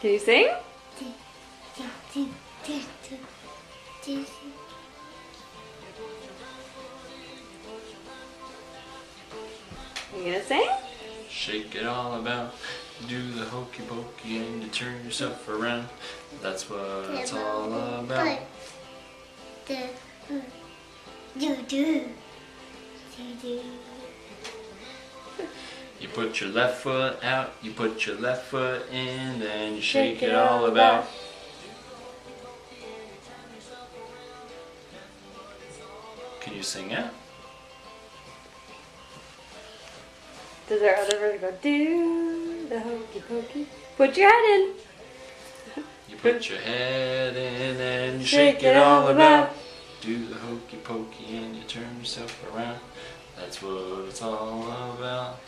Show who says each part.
Speaker 1: Can you sing? You gonna sing?
Speaker 2: Shake it all about, do the hokey pokey and you turn yourself around. That's what it's all about. You put your left foot out, you put your left foot in, then you shake it all about. Can you sing it?
Speaker 1: Does our other version go, do the hokey pokey? Put your head in.
Speaker 2: You put your head in and you shake it all about. Do the hokey pokey and you turn yourself around. That's what it's all about.